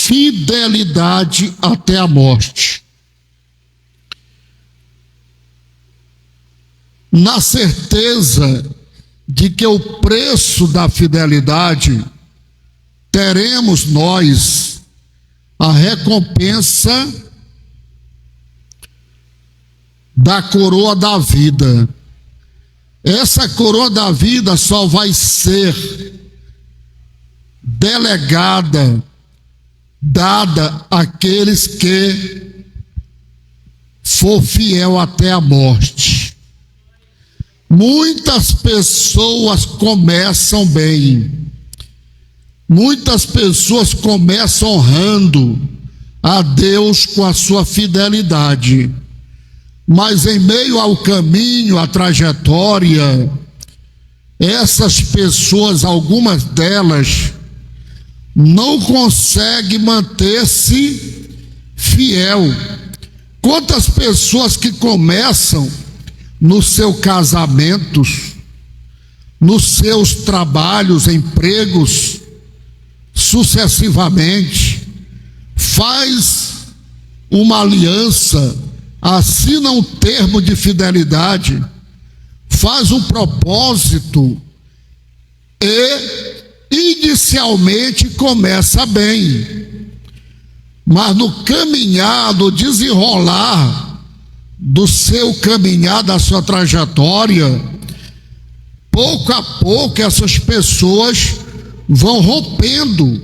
fidelidade até a morte. Na certeza de que o preço da fidelidade teremos nós a recompensa da coroa da vida. Essa coroa da vida só vai ser delegada, dada àqueles que for fiel até a morte. Muitas pessoas começam bem, muitas pessoas começam honrando a Deus com a sua fidelidade, mas em meio ao caminho, à trajetória, essas pessoas, algumas delas, não conseguem manter-se fiel. Quantas pessoas que começam nos seus casamentos, nos seus trabalhos, empregos, sucessivamente, faz uma aliança, assina um termo de fidelidade, faz um propósito e inicialmente começa bem, mas no caminhar, no desenrolar do seu caminhar, da sua trajetória, pouco a pouco essas pessoas vão rompendo,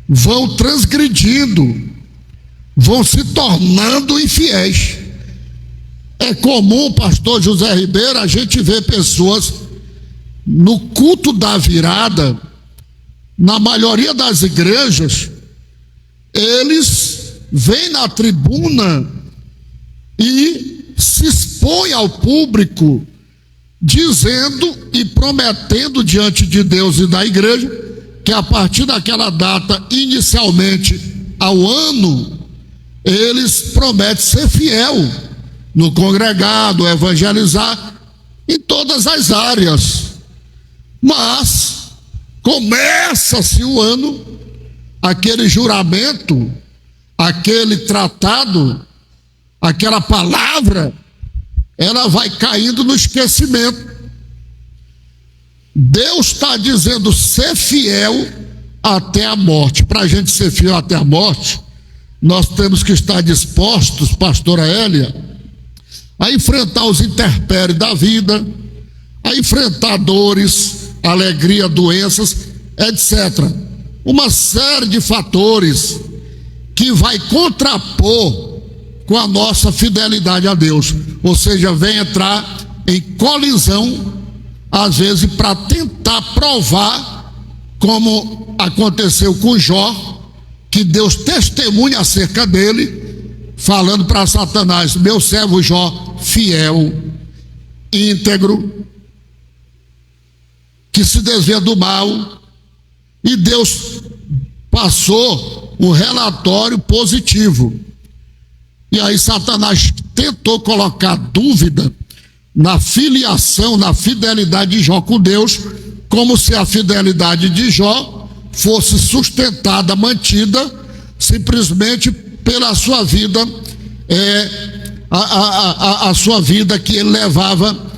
vão transgredindo, vão se tornando infiéis. É comum, pastor José Ribeiro, a gente ver pessoas no culto da virada, na maioria das igrejas, eles vêm na tribuna e se expõem ao público, dizendo e prometendo diante de Deus e da igreja, que a partir daquela data, inicialmente ao ano, eles prometem ser fiel no congregado, evangelizar em todas as áreas. Mas começa-se o ano, aquele juramento, aquele tratado, aquela palavra, ela vai caindo no esquecimento. Deus está dizendo ser fiel até a morte. Para a gente ser fiel até a morte, nós temos que estar dispostos, pastora Hélia, a enfrentar os intempéries da vida, a enfrentar dores, alegria, doenças, etc. Uma série de fatores que vai contrapor com a nossa fidelidade a Deus, ou seja, vem entrar em colisão, às vezes para tentar provar, como aconteceu com Jó, que Deus testemunha acerca dele, falando para Satanás: meu servo Jó, fiel, íntegro, que se desvia do mal. E Deus passou um relatório positivo. E aí Satanás tentou colocar dúvida na filiação, na fidelidade de Jó com Deus, como se a fidelidade de Jó fosse sustentada, mantida, simplesmente pela sua vida, a sua vida que ele levava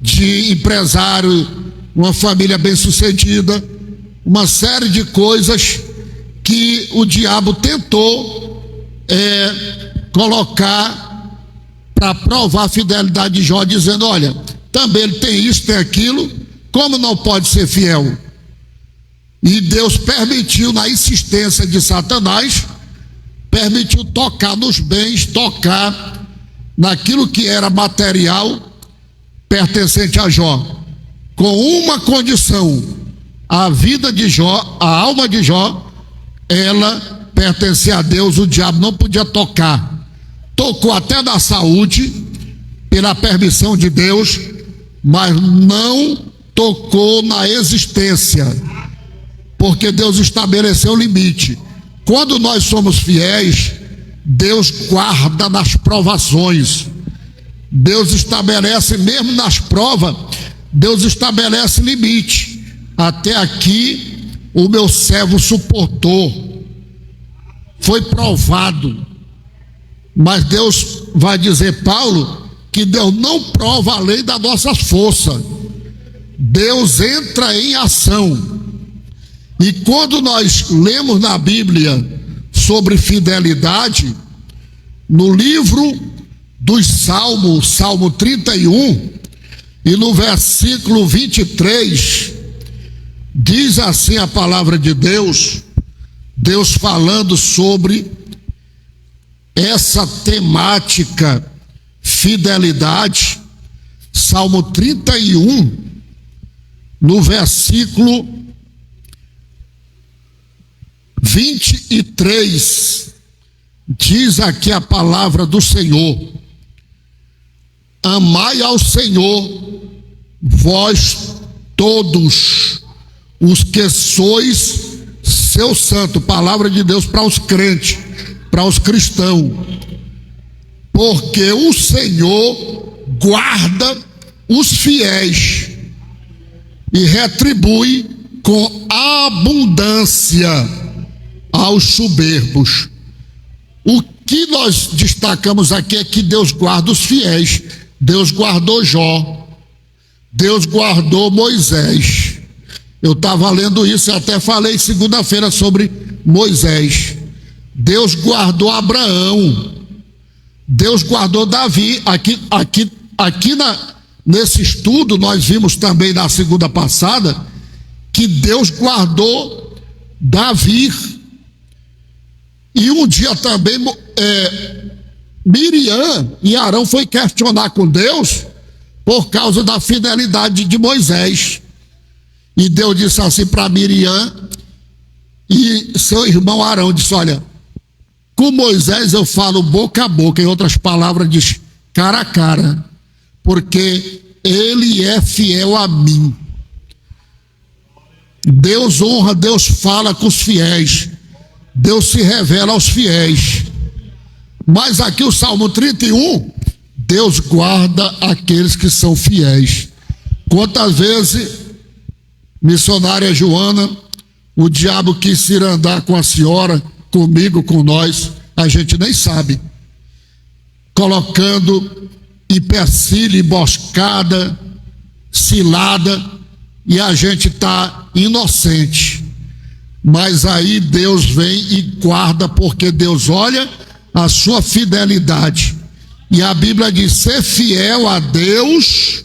de empresário, uma família bem-sucedida, uma série de coisas que o diabo tentou colocar para provar a fidelidade de Jó, dizendo: olha, também ele tem isso, tem aquilo, como não pode ser fiel? E Deus permitiu, na insistência de Satanás, permitiu tocar nos bens, tocar naquilo que era material pertencente a Jó, com uma condição: a vida de Jó, a alma de Jó, ela pertencia a Deus, o diabo não podia tocar. Tocou até na saúde, pela permissão de Deus, mas não tocou na existência, porque Deus estabeleceu o limite. Quando nós somos fiéis, Deus guarda nas provações. Deus estabelece, mesmo nas provas, Deus estabelece limite. Até aqui o meu servo suportou. foi provado. Mas Deus vai dizer, Paulo, que Deus não prova a lei da nossa força. Deus entra em ação. E quando nós lemos na Bíblia sobre fidelidade, no livro dos Salmos, Salmo 31, e no versículo 23, diz assim a palavra de Deus, Deus falando sobre essa temática fidelidade. Salmo 31, no versículo 23, diz aqui a palavra do Senhor: amai ao Senhor, vós todos os que sois seu santo. Palavra de Deus para os crentes, para os cristãos, porque o Senhor guarda os fiéis e retribui com abundância aos soberbos. O que nós destacamos aqui é que Deus guarda os fiéis. Deus guardou Jó, Deus guardou Moisés. Eu estava lendo isso e até falei segunda-feira sobre Moisés. Deus guardou Abraão, Deus guardou Davi. Nesse estudo nós vimos também na segunda passada que Deus guardou Davi. E um dia também Miriam e Arão foi questionar com Deus por causa da fidelidade de Moisés. E Deus disse assim para Miriam e seu irmão Arão, disse, olha, com Moisés eu falo boca a boca, em outras palavras diz cara a cara, porque ele é fiel a mim. Deus honra, Deus fala com os fiéis, Deus se revela aos fiéis. Mas aqui o Salmo 31, Deus guarda aqueles que são fiéis. Quantas vezes, missionária Joana, o diabo quis ir andar com a senhora, comigo, com nós, a gente nem sabe, colocando empecilho, emboscada, cilada, e a gente está inocente. Mas aí Deus vem e guarda, porque Deus olha a sua fidelidade. E a Bíblia diz, ser fiel a Deus,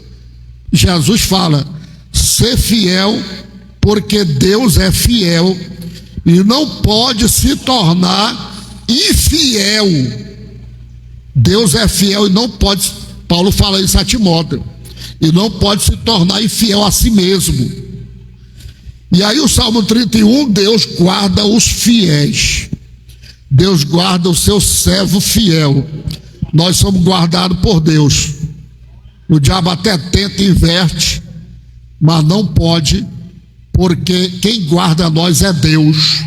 Jesus fala, ser fiel, porque Deus é fiel e não pode se tornar infiel. Deus é fiel e não pode, Paulo fala isso a Timóteo, e não pode se tornar infiel a si mesmo. E aí o Salmo 31, Deus guarda os fiéis, Deus guarda o seu servo fiel. Nós somos guardados por Deus. O diabo até tenta, inverte, mas não pode, porque quem guarda nós é Deus,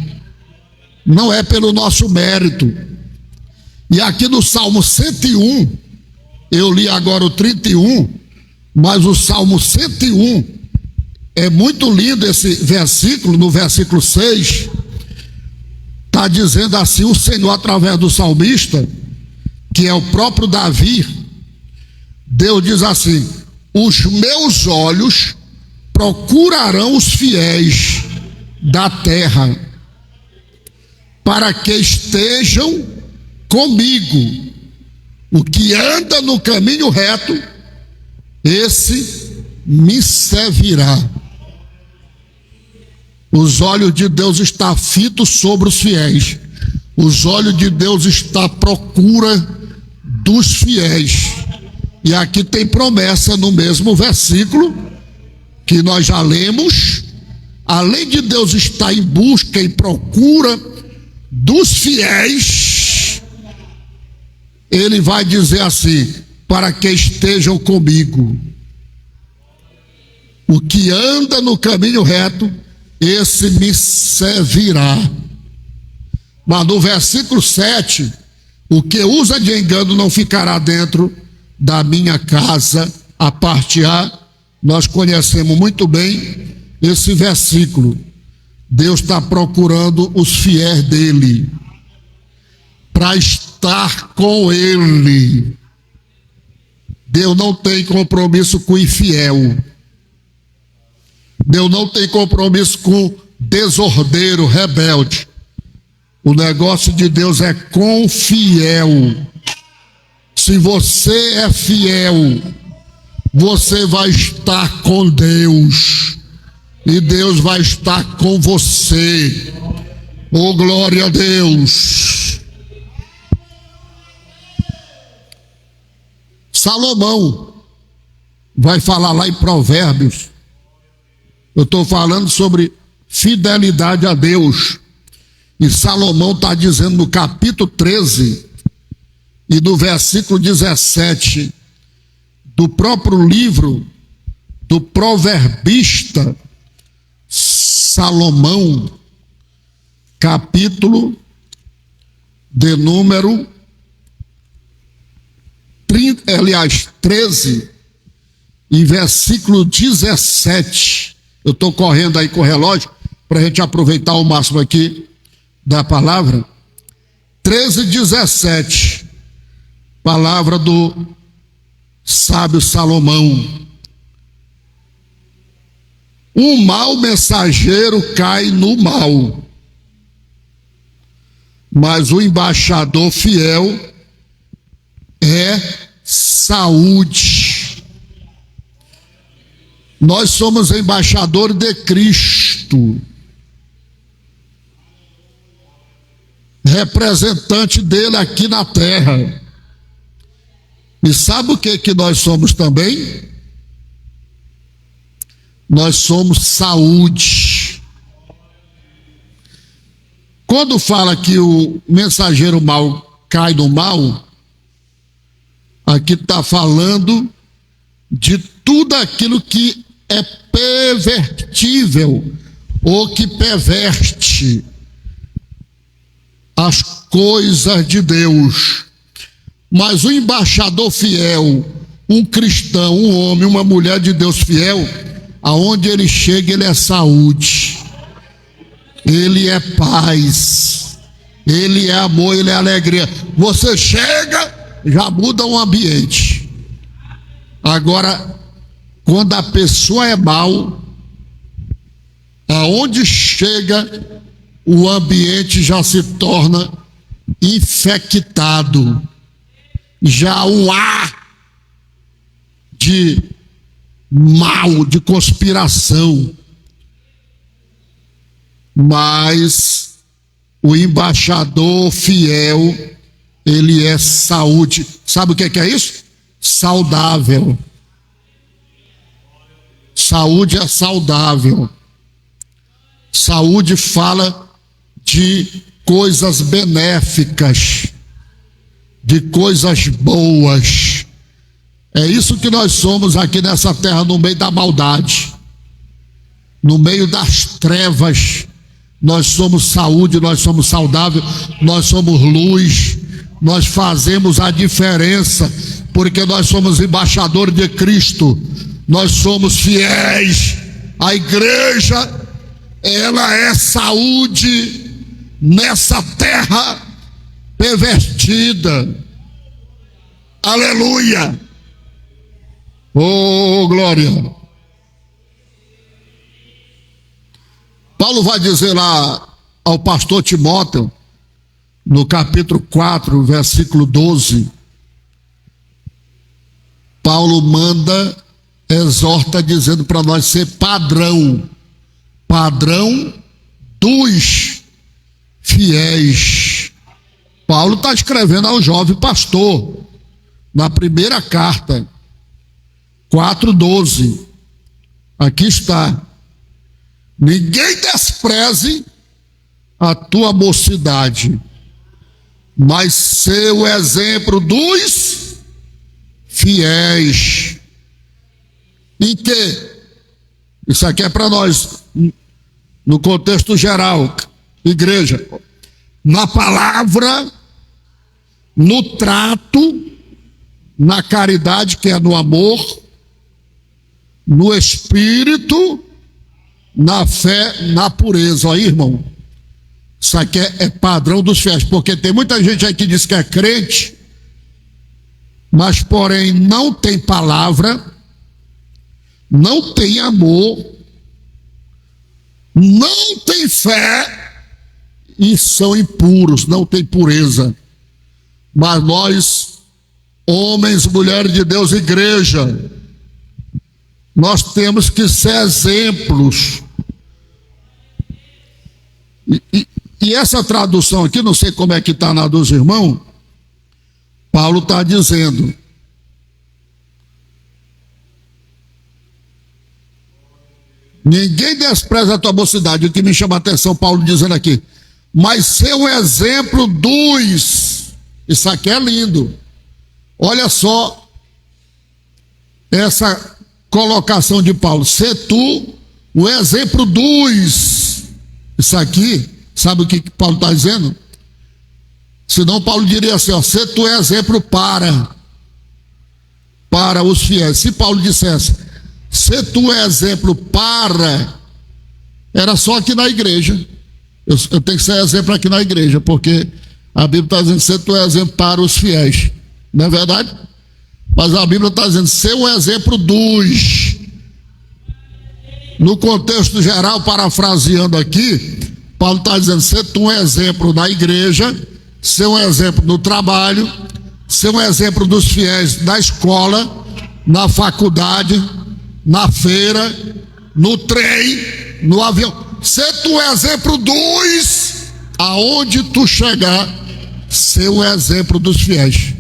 não é pelo nosso mérito. E aqui no Salmo 101, eu li agora o 31, mas o Salmo 101, é muito lindo esse versículo. No versículo 6, está dizendo assim, o Senhor através do salmista, que é o próprio Davi, Deus diz assim, os meus olhos procurarão os fiéis da terra, para que estejam comigo. O que anda no caminho reto, esse me servirá. Os olhos de Deus estão fitos sobre os fiéis. Os olhos de Deus estão à procura dos fiéis. E aqui tem promessa no mesmo versículo que nós já lemos. Além de Deus estar em busca e procura dos fiéis, ele vai dizer assim, para que estejam comigo. O que anda no caminho reto, esse me servirá. Mas no versículo 7, o que usa de engano não ficará dentro da minha casa. A parte A, nós conhecemos muito bem esse versículo. Deus está procurando os fiéis dele. para estar com Ele. Deus não tem compromisso com o infiel. Deus não tem compromisso com desordeiro, rebelde. O negócio de Deus é com o fiel. Se você é fiel, você vai estar com Deus. E Deus vai estar com você. Oh, glória a Deus. Salomão vai falar lá em Provérbios. Eu estou falando sobre fidelidade a Deus. E Salomão está dizendo no capítulo 13 e no versículo 17 do próprio livro do proverbista Salomão, capítulo de número 13 e versículo 17. Eu estou correndo aí com o relógio para a gente aproveitar o máximo aqui da palavra. 13, 17. Palavra do sábio Salomão. Um mau mensageiro cai no mal, mas o embaixador fiel é saúde. Nós somos embaixadores de Cristo, representante dele aqui na terra. E sabe o que nós somos também? Nós somos saúde. Quando fala que o mensageiro mau cai no mal, aqui está falando de tudo aquilo que é pervertível ou que perverte as coisas de Deus. Mas o embaixador fiel, um cristão, um homem, uma mulher de Deus fiel, aonde ele chega, ele é saúde, ele é paz, ele é amor, ele é alegria. Você chega, já muda o ambiente. Agora, quando a pessoa é mal, aonde chega, o ambiente já se torna infectado. Já o ar de mal, de conspiração. Mas o embaixador fiel, ele é saúde. Sabe o que é isso? Saudável. Saúde é saudável. Saúde fala de coisas benéficas, de coisas boas. É isso que nós somos aqui nessa terra, no meio da maldade, no meio das trevas. Nós somos saúde, nós somos saudável, nós somos luz, nós fazemos a diferença, porque nós somos embaixadores de Cristo, nós somos fiéis. A igreja, ela é saúde nessa terra pervertida. Aleluia! Oh, glória! Paulo vai dizer lá ao pastor Timóteo, no capítulo 4, versículo 12, Paulo manda, exorta, dizendo para nós ser padrão dos fiéis. Paulo está escrevendo ao jovem pastor, na primeira carta, 4:12. Aqui está: ninguém despreze a tua mocidade, mas ser o exemplo dos fiéis. Em que? Isso aqui é para nós, no contexto geral, igreja. Na palavra, no trato, na caridade, que é no amor, no espírito, na fé, na pureza. Ó, irmão, Isso aqui é padrão dos fiéis, porque tem muita gente aí que diz que é crente, mas porém não tem palavra, não tem amor, não tem fé e são impuros, não tem pureza. Mas nós, homens, mulheres de Deus, igreja, nós temos que ser exemplos. E essa tradução aqui, não sei como é que está na dos irmãos, Paulo está dizendo: ninguém despreza a tua mocidade. O que me chama a atenção, Paulo dizendo aqui, mas ser um exemplo dos. Isso aqui é lindo. Olha só essa colocação de Paulo: ser tu o exemplo dos. Isso aqui, sabe o que Paulo está dizendo? Senão Paulo diria assim, ó, ser tu exemplo para os fiéis. Se Paulo dissesse, ser tu exemplo para, era só aqui na igreja. Eu tenho que ser exemplo aqui na igreja, porque a Bíblia está dizendo, ser tu exemplo para os fiéis. Não é verdade? Mas a Bíblia está dizendo, ser um exemplo dos. No contexto geral, parafraseando aqui, Paulo está dizendo, ser tu um exemplo na igreja, ser um exemplo no trabalho, ser um exemplo dos fiéis na escola, na faculdade, na feira, no trem, no avião. Ser tu um exemplo dos, aonde tu chegar, ser um exemplo dos fiéis.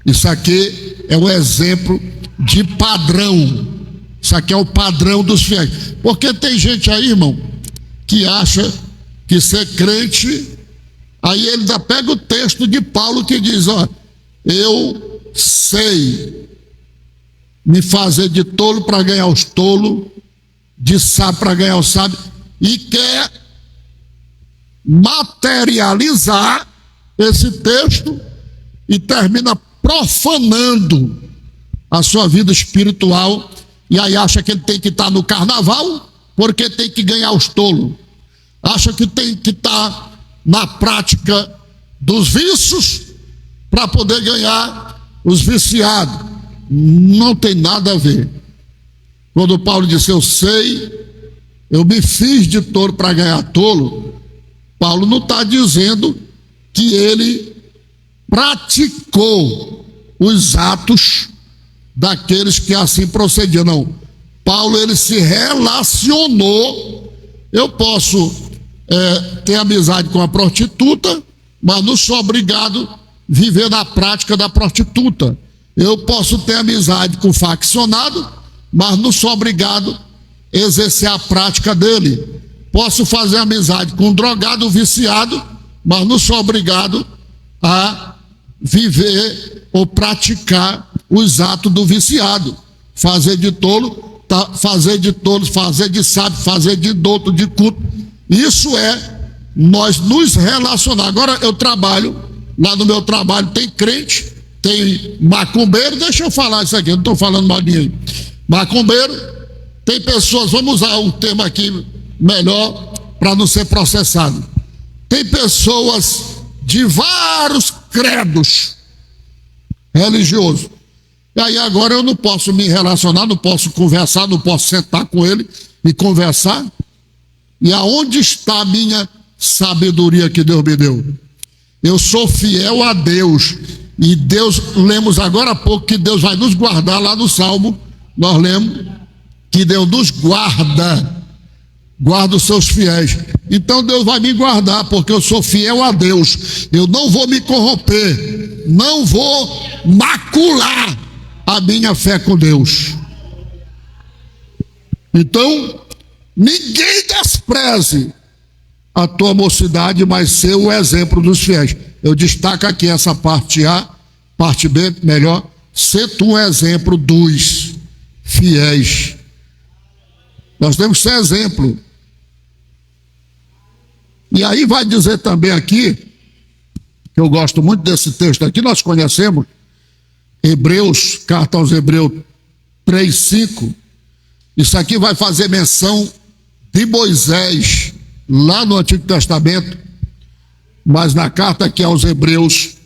Isso aqui é um exemplo de padrão. Isso aqui é o padrão dos fiéis. Porque tem gente aí, irmão, que acha que ser crente, aí ele ainda pega o texto de Paulo que diz, ó, eu sei me fazer de tolo para ganhar os tolos, de sábio para ganhar os sábios, e quer materializar esse texto e termina profanando a sua vida espiritual, e aí acha que ele tem que estar no carnaval porque tem que ganhar os tolos, acha que tem que estar na prática dos vícios para poder ganhar os viciados. Não tem nada a ver. Quando Paulo disse, eu sei, eu me fiz de tolo para ganhar tolo, Paulo não está dizendo que ele praticou os atos daqueles que assim procediam, não. Paulo, ele se relacionou. Eu posso ter amizade com a prostituta, mas não sou obrigado a viver na prática da prostituta. Eu posso ter amizade com o faccionado, mas não sou obrigado a exercer a prática dele. Posso fazer amizade com um drogado viciado, mas não sou obrigado a viver ou praticar os atos do viciado. Fazer de tolo, fazer de sábio, fazer de douto, de culto. Isso é nós nos relacionar. Agora eu trabalho, lá no meu trabalho tem crente, tem macumbeiro, deixa eu falar isso aqui, eu não estou falando mal de ninguém. Macumbeiro, tem pessoas, vamos usar o termo aqui melhor para não ser processado. Tem pessoas de vários credos religiosos. E aí agora eu não posso me relacionar, não posso conversar, não posso sentar com ele e conversar. E aonde está a minha sabedoria que Deus me deu? Eu sou fiel a Deus. E Deus, lemos agora há pouco que Deus vai nos guardar lá no Salmo. Nós lemos que Deus nos guarda os seus fiéis. Então Deus vai me guardar, porque eu sou fiel a Deus. Eu não vou me corromper, não vou macular a minha fé com Deus. Então, ninguém despreze a tua mocidade, mas ser o exemplo dos fiéis. Eu destaco aqui essa parte A, parte B, melhor, ser tu um exemplo dos fiéis. Nós temos que ser exemplo. E aí vai dizer também aqui, que eu gosto muito desse texto aqui, nós conhecemos, Hebreus, carta aos Hebreus 3:5, isso aqui vai fazer menção de Moisés, lá no Antigo Testamento, mas na carta aqui aos Hebreus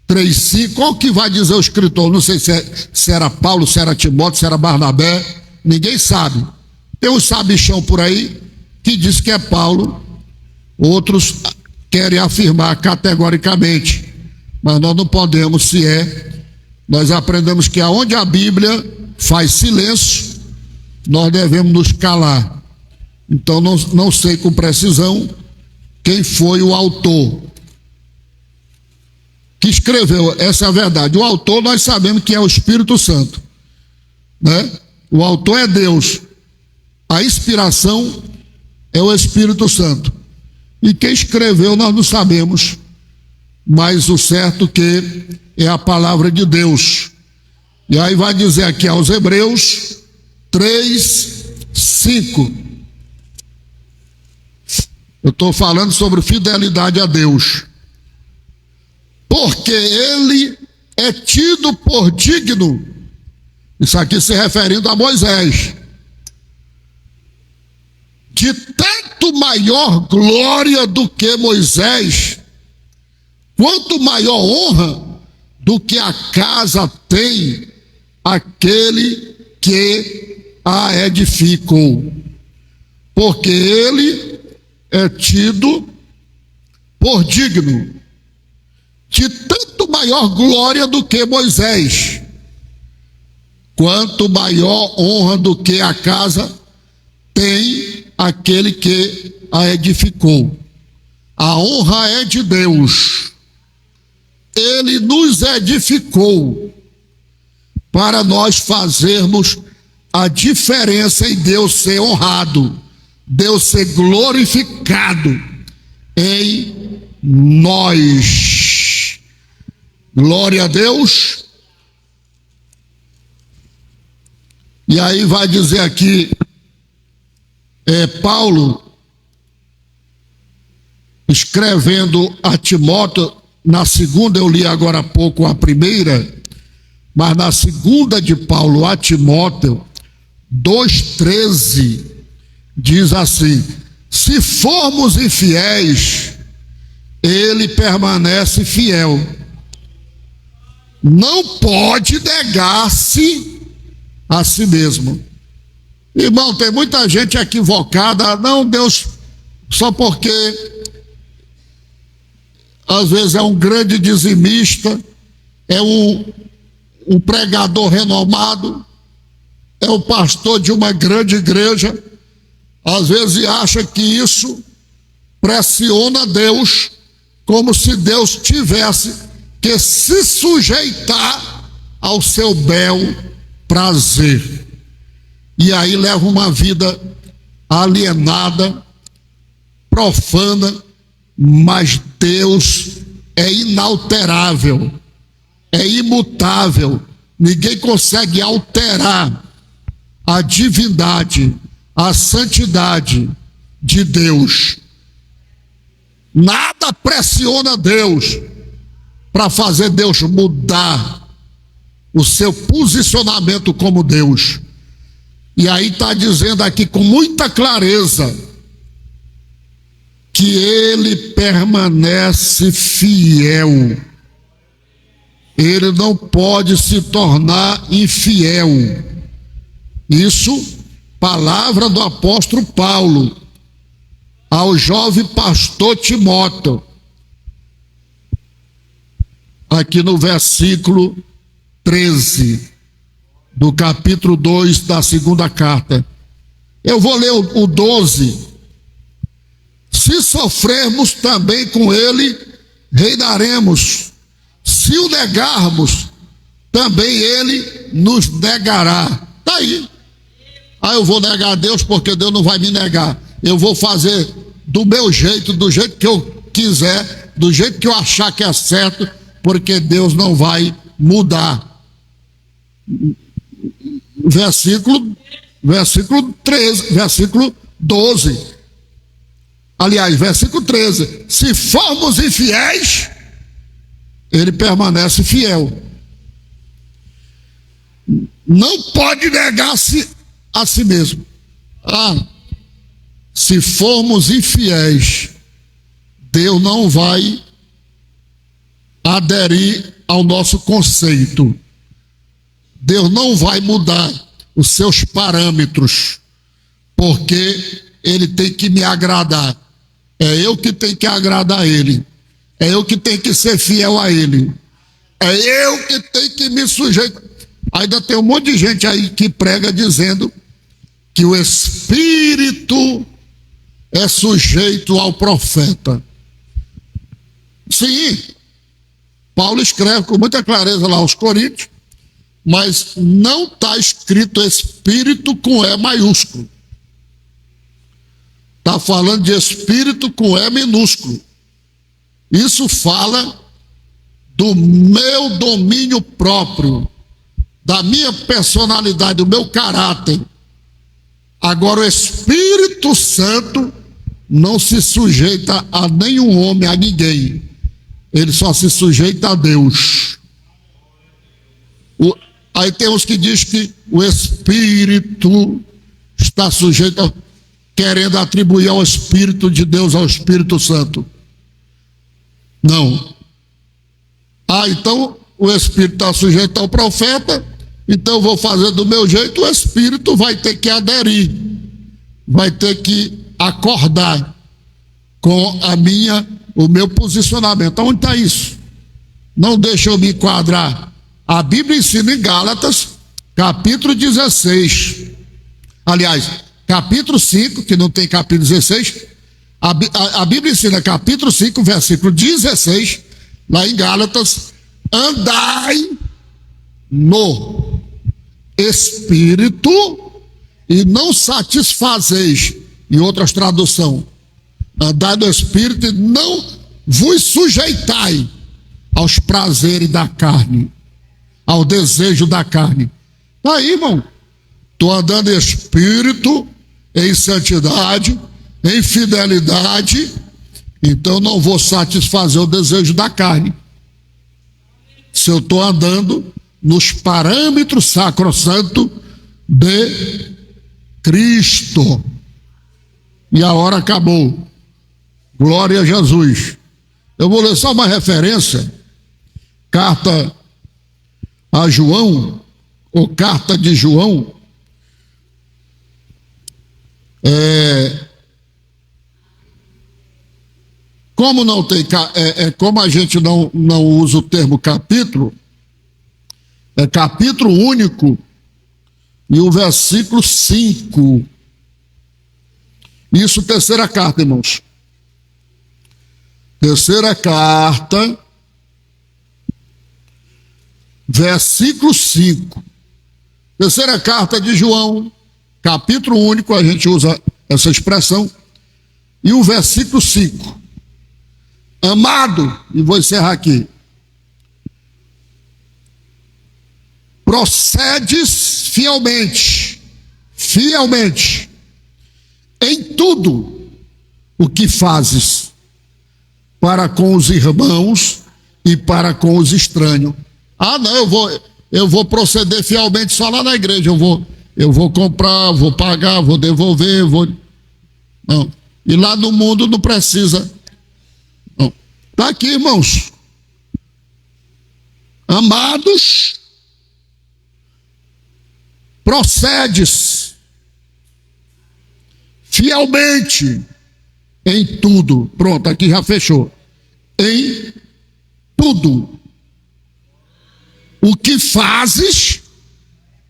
3:5, qual que vai dizer o escritor? Não sei se era Paulo, se era Timóteo, se era Barnabé, ninguém sabe. Tem um sabichão por aí que diz que é Paulo, outros querem afirmar categoricamente, mas nós não podemos, se é. Nós aprendemos que aonde a Bíblia faz silêncio, nós devemos nos calar. Então não sei com precisão quem foi o autor que escreveu, essa é a verdade. O autor nós sabemos que é o Espírito Santo, né? O autor é Deus, a inspiração é o Espírito Santo, e quem escreveu nós não sabemos, mas o certo que é a palavra de Deus. E aí vai dizer aqui aos Hebreus 3:5. Eu estou falando sobre fidelidade a Deus. Porque ele é tido por digno, isso aqui se referindo a Moisés, de tanto maior glória do que Moisés, quanto maior honra do que a casa tem aquele que a edificou. Porque ele é tido por digno de tanto maior glória do que Moisés, quanto maior honra do que a casa tem aquele que a edificou. A honra é de Deus. Ele nos edificou para nós fazermos a diferença em Deus ser honrado, Deus ser glorificado em nós. Glória a Deus. E aí vai dizer aqui, Paulo, escrevendo a Timóteo, na segunda eu li agora há pouco a primeira, mas na segunda de Paulo a Timóteo 2:13, diz assim: se formos infiéis, ele permanece fiel. Não pode negar-se a si mesmo. Irmão, tem muita gente equivocada. Não, Deus, só porque às vezes é um grande dizimista, é um pregador renomado, é o pastor de uma grande igreja, às vezes acha que isso pressiona Deus, como se Deus tivesse que se sujeitar ao seu bel prazer. E aí leva uma vida alienada, profana, mas Deus é inalterável, é imutável. Ninguém consegue alterar a divindade, a santidade de Deus. Nada pressiona Deus para fazer Deus mudar o seu posicionamento como Deus. E aí está dizendo aqui com muita clareza que ele permanece fiel. Ele não pode se tornar infiel. Isso, palavra do apóstolo Paulo ao jovem pastor Timóteo, aqui no versículo 13 do capítulo 2 da segunda carta. Eu vou ler o 12. Se sofrermos também com ele, reinaremos. Se o negarmos, também ele nos negará. Está aí. Eu vou negar a Deus porque Deus não vai me negar. Eu vou fazer do meu jeito, do jeito que eu quiser, do jeito que eu achar que é certo, porque Deus não vai mudar. Versículo 13, versículo 12. Aliás, versículo 13. Se formos infiéis, ele permanece fiel. Não pode negar-se a si mesmo. se formos infiéis, Deus não vai aderir ao nosso conceito. Deus não vai mudar os seus parâmetros, porque Ele tem que me agradar. É eu que tenho que agradar a Ele. É eu que tenho que ser fiel a Ele. É eu que tenho que me sujeitar. Ainda tem um monte de gente aí que prega dizendo que o Espírito é sujeito ao profeta. Sim, Paulo escreve com muita clareza lá aos Coríntios, mas não está escrito Espírito com E maiúsculo. Está falando de Espírito com E minúsculo. Isso fala do meu domínio próprio, da minha personalidade, do meu caráter. Agora, o Espírito Santo não se sujeita a nenhum homem, a ninguém. Ele só se sujeita a Deus. Aí tem uns que dizem que o Espírito está sujeito, querendo atribuir ao Espírito de Deus, ao Espírito Santo. Não. Então o Espírito está sujeito ao profeta, então eu vou fazer do meu jeito, o Espírito vai ter que aderir, vai ter que acordar com o meu posicionamento. Onde está isso? Não deixa eu me enquadrar. A Bíblia ensina em Gálatas, capítulo 16. Aliás, capítulo 5, que não tem capítulo 16. A Bíblia ensina capítulo 5, versículo 16, lá em Gálatas: andai no Espírito e não satisfazeis. Em outras traduções, andai no Espírito e não vos sujeitai aos prazeres da carne, ao desejo da carne. Está aí, irmão. Estou andando em Espírito, em santidade, em fidelidade, então não vou satisfazer o desejo da carne. Se eu estou andando nos parâmetros sacrossantos de Cristo. E a hora acabou. Glória a Jesus. Eu vou ler só uma referência. Carta a João, ou carta de João. Como não tem, como a gente não usa o termo capítulo, é capítulo único, e o versículo 5. Isso, terceira carta, irmãos. Terceira carta, versículo 5. Terceira carta de João, capítulo único, a gente usa essa expressão, e o versículo 5. Amado, e vou encerrar aqui, procedes fielmente, em tudo o que fazes, para com os irmãos e para com os estranhos. Ah, não, eu vou proceder fielmente só lá na igreja, eu vou comprar, vou pagar, vou devolver, não. E lá no mundo não precisa. Não. Está aqui, irmãos. Amados, procedes fielmente em tudo. Pronto, aqui já fechou. Em tudo o que fazes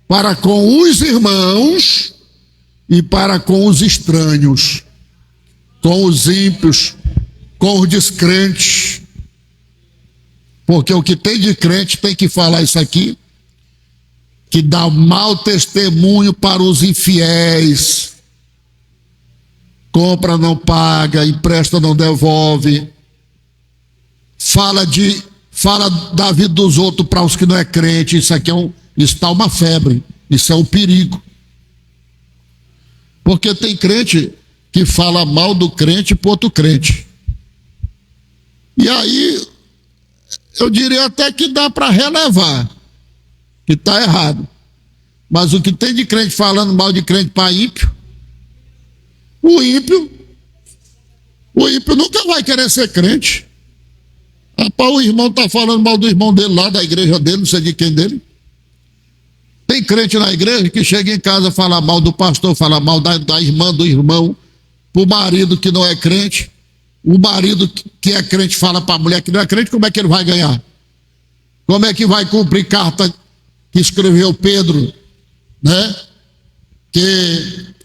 para com os irmãos e para com os estranhos, com os ímpios, com os descrentes. Porque o que tem de crente tem que falar isso aqui, que dá mau testemunho para os infiéis. Compra, não paga, empresta, não devolve. Fala da vida dos outros para os que não é crente. Isso aqui está uma febre, isso é um perigo. Porque tem crente que fala mal do crente para outro crente. E aí, eu diria até que dá para relevar, que está errado. Mas o que tem de crente falando mal de crente para ímpio, O ímpio nunca vai querer ser crente. Rapaz, o irmão está falando mal do irmão dele lá, da igreja dele, não sei de quem dele. Tem crente na igreja que chega em casa, fala mal do pastor, fala mal da irmã, do irmão, pro marido que não é crente. O marido que é crente fala para a mulher que não é crente, como é que ele vai ganhar? Como é que vai cumprir carta que escreveu Pedro, né? Que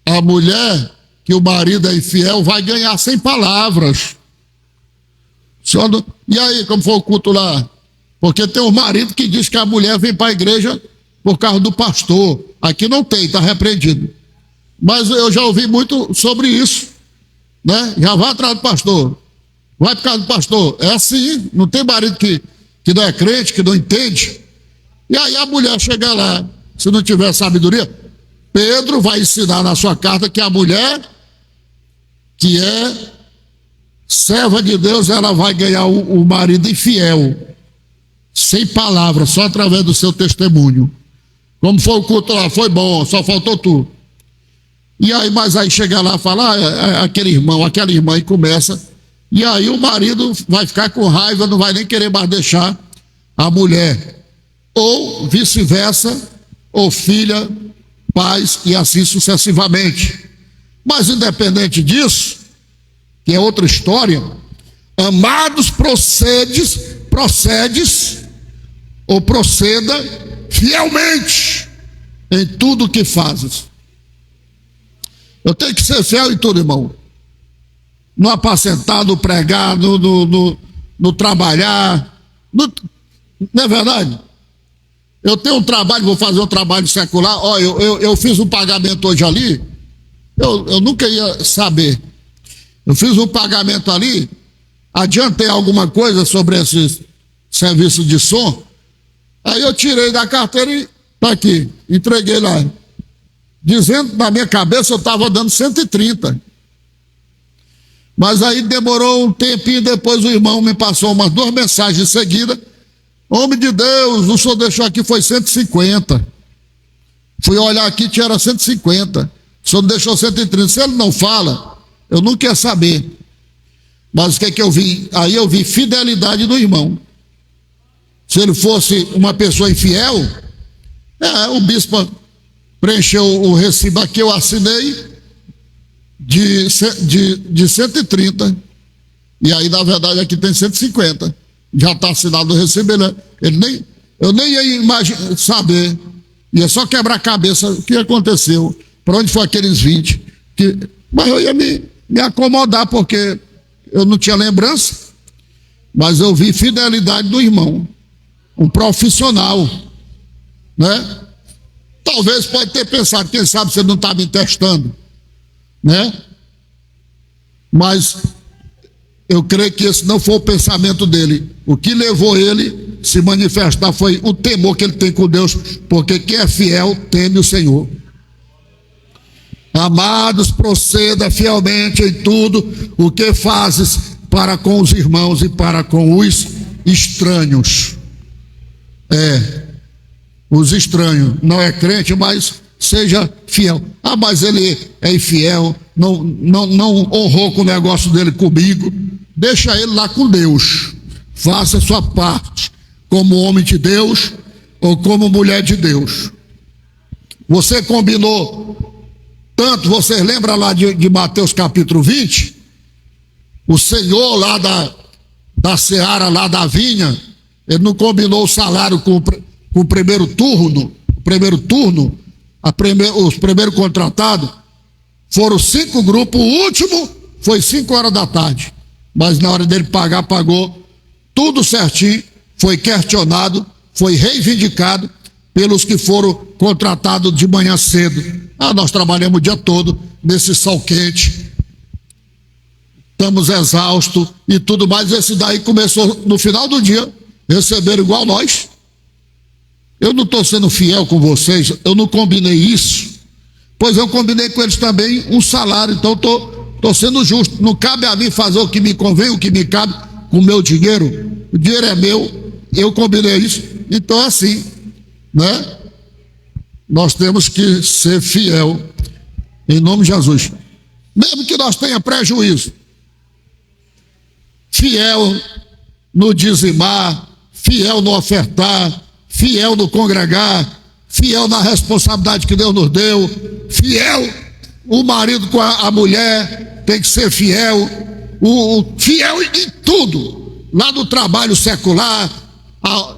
a mulher, que o marido é infiel, vai ganhar sem palavras. E aí, como foi o culto lá? Porque tem um marido que diz que a mulher vem para a igreja por causa do pastor. Aqui não tem, está repreendido. Mas eu já ouvi muito sobre isso, né? Já vai atrás do pastor, vai por causa do pastor. É assim, não tem marido que não é crente, que não entende. E aí a mulher chega lá, se não tiver sabedoria, Pedro vai ensinar na sua carta que a mulher que é serva de Deus, ela vai ganhar o marido infiel, sem palavras, só através do seu testemunho. Como foi o culto lá, foi bom, só faltou tu. E aí, mas aí chega lá e fala, aquele irmão, aquela irmã, e começa. E aí o marido vai ficar com raiva, não vai nem querer mais deixar a mulher. Ou vice-versa, ou filha, pais, e assim sucessivamente. Mas independente disso, que é outra história, amados, proceda fielmente em tudo que fazes. Eu tenho que ser fiel em tudo, irmão. No apacentar, no pregar, no trabalhar. Não é verdade? Eu tenho um trabalho, vou fazer um trabalho secular. Ó, eu fiz um pagamento hoje ali. Eu nunca ia saber. Eu fiz um pagamento ali, adiantei alguma coisa sobre esse serviço de som. Aí eu tirei da carteira e tá aqui, entreguei lá. Dizendo na minha cabeça eu estava dando 130. Mas aí demorou um tempinho, depois o irmão me passou umas 2 mensagens em seguida. Homem de Deus, o senhor deixou aqui foi 150. Fui olhar aqui, tinha 150. O senhor deixou 130. Se ele não fala, eu não quero saber. Mas o que é que eu vi? Aí eu vi fidelidade do irmão. Se ele fosse uma pessoa infiel, o bispo preencheu o recibo aqui, eu assinei de 130. E aí, na verdade, aqui tem 150. Já está assinado o recibo, eu nem ia saber. Ia só quebrar a cabeça o que aconteceu, para onde foi aqueles 20. Mas eu ia me acomodar, porque eu não tinha lembrança. Mas eu vi fidelidade do irmão, um profissional, né? Talvez pode ter pensado, quem sabe você não está me testando, né? Mas eu creio que esse não foi o pensamento dele. O que levou ele a se manifestar foi o temor que ele tem com Deus, porque quem é fiel teme o Senhor. Amados, proceda fielmente em tudo o que fazes para com os irmãos e para com os estranhos. Os estranhos, não é crente, mas seja fiel. Mas ele é infiel, não honrou com o negócio dele comigo. Deixa ele lá com Deus. Faça a sua parte, como homem de Deus ou como mulher de Deus. Você combinou tanto, vocês lembram lá de Mateus capítulo 20? O Senhor lá da seara, lá da vinha, ele não combinou o salário com o primeiro turno, os primeiros contratados, foram 5 grupos, o último foi 5 horas da tarde, mas na hora dele pagar, pagou tudo certinho, foi questionado, foi reivindicado pelos que foram contratados de manhã cedo. Nós trabalhamos o dia todo nesse sol quente, estamos exaustos e tudo mais. Esse daí começou no final do dia, receberam igual nós. Eu não estou sendo fiel com vocês, eu não combinei isso, pois eu combinei com eles também um salário, então estou sendo justo. Não cabe a mim fazer o que me convém, o que me cabe com o meu dinheiro. O dinheiro é meu, eu combinei isso, então é assim, né? Nós temos que ser fiel, em nome de Jesus. mesmo que nós tenha prejuízo. Fiel no dizimar, fiel no ofertar, fiel no congregar, fiel na responsabilidade que Deus nos deu, fiel, o marido com a mulher tem que ser fiel, fiel em tudo, lá no trabalho secular,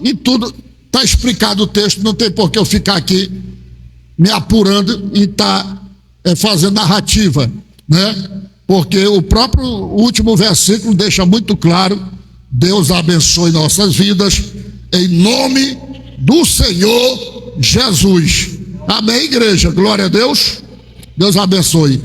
em tudo, está explicado o texto, não tem por que eu ficar aqui me apurando e estar fazendo narrativa, né? Porque o próprio último versículo deixa muito claro. Deus abençoe nossas vidas, em nome do Senhor Jesus. Amém, igreja? Glória a Deus. Deus abençoe.